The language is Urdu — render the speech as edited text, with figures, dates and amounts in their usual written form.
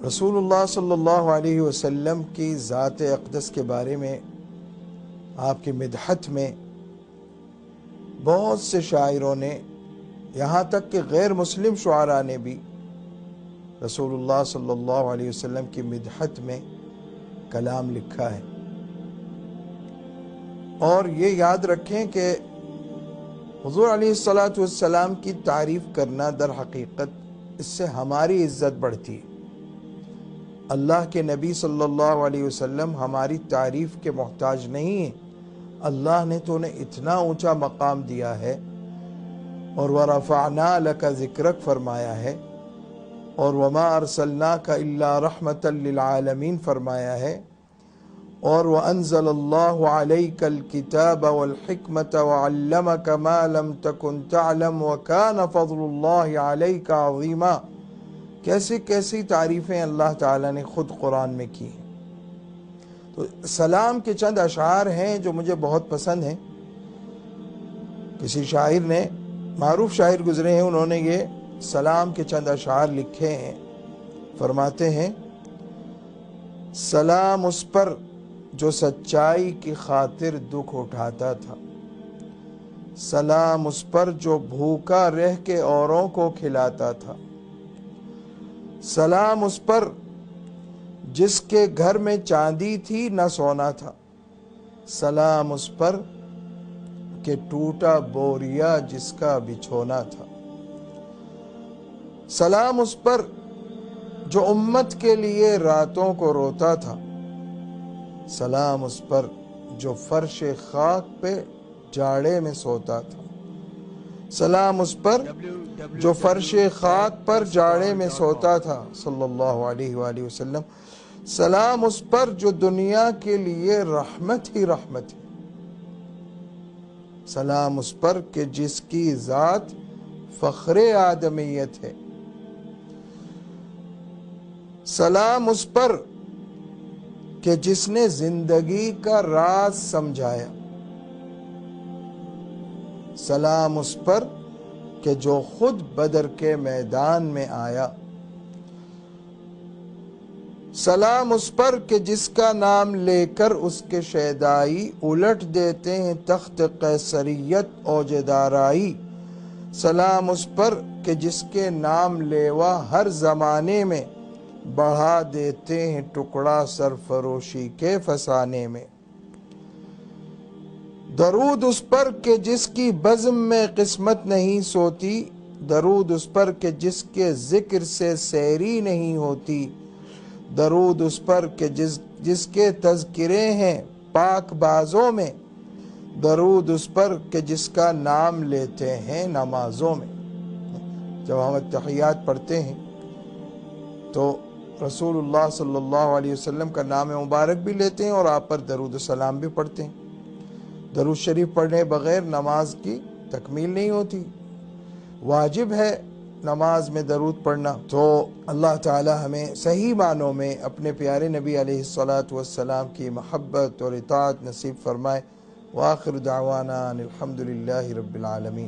رسول اللہ صلی اللہ علیہ وسلم کی ذات اقدس کے بارے میں آپ کی مدحت میں بہت سے شاعروں نے، یہاں تک کہ غیر مسلم شعراء نے بھی رسول اللہ صلی اللہ علیہ وسلم کی مدحت میں کلام لکھا ہے۔ اور یہ یاد رکھیں کہ حضور علیہ السلام کی تعریف کرنا در حقیقت اس سے ہماری عزت بڑھتی ہے۔ اللہ کے نبی صلی اللہ علیہ وسلم ہماری تعریف کے محتاج نہیں ہیں۔ اللہ نے تو انہیں اتنا اونچا مقام دیا ہے، اور وَرَفَعْنَا لَكَ ذِكْرَكَ فرمایا ہے، اور وَمَا أَرْسَلْنَاكَ إِلَّا رَحْمَةً لِلْعَالَمِينَ فرمایا ہے، اور وَأَنزَلَ اللَّهُ عَلَيْكَ الْكِتَابَ وَالْحِكْمَةَ وَعَلَّمَكَ مَا لَمْ تَكُنْ تَعْلَمْ وَكَانَ فَضْلُ اللَّهِ عَلَيْكَ عَظِيمًا۔ کیسی کیسی تعریفیں اللہ تعالیٰ نے خود قرآن میں کی ہیں۔ تو سلام کے چند اشعار ہیں جو مجھے بہت پسند ہیں۔ کسی شاعر نے، معروف شاعر گزرے ہیں، انہوں نے یہ سلام کے چند اشعار لکھے ہیں۔ فرماتے ہیں، سلام اس پر جو سچائی کی خاطر دکھ اٹھاتا تھا، سلام اس پر جو بھوکا رہ کے اوروں کو کھلاتا تھا، سلام اس پر جس کے گھر میں چاندی تھی نہ سونا تھا، سلام اس پر کہ ٹوٹا بوریا جس کا بچھونا تھا، سلام اس پر جو امت کے لیے راتوں کو روتا تھا، سلام اس پر جو فرش خاک پہ جاڑے میں سوتا تھا، سلام اس پر جو فرش خاک پر جاڑے میں سوتا تھا صلی اللہ علیہ وآلہ وسلم، سلام اس پر جو دنیا کے لیے رحمت ہی رحمت ہے، سلام اس پر کہ جس کی ذات فخر آدمیت ہے، سلام اس پر کہ جس نے زندگی کا راز سمجھایا، سلام اس پر کہ جو خود بدر کے میدان میں آیا، سلام اس پر کہ جس کا نام لے کر اس کے شیدائی الٹ دیتے ہیں تخت قیصریت اوج دارائی، سلام اس پر کہ جس کے نام لیوا ہر زمانے میں بڑھا دیتے ہیں ٹکڑا سرفروشی کے فسانے میں، درود اس پر کہ جس کی بزم میں قسمت نہیں سوتی، درود اس پر کہ جس کے ذکر سے سیری نہیں ہوتی، درود اس پر کہ جس کے تذکرے ہیں پاک بازوں میں، درود اس پر کہ جس کا نام لیتے ہیں نمازوں میں۔ جب ہم تحیات پڑھتے ہیں تو رسول اللہ صلی اللہ علیہ وسلم کا نام مبارک بھی لیتے ہیں اور آپ پر درود و سلام بھی پڑھتے ہیں۔ درود شریف پڑھنے بغیر نماز کی تکمیل نہیں ہوتی، واجب ہے نماز میں درود پڑھنا۔ تو اللہ تعالی ہمیں صحیح معنوں میں اپنے پیارے نبی علیہ السلام کی محبت اور اطاعت نصیب فرمائے۔ وآخر دعوانا الحمدللہ رب العالمین۔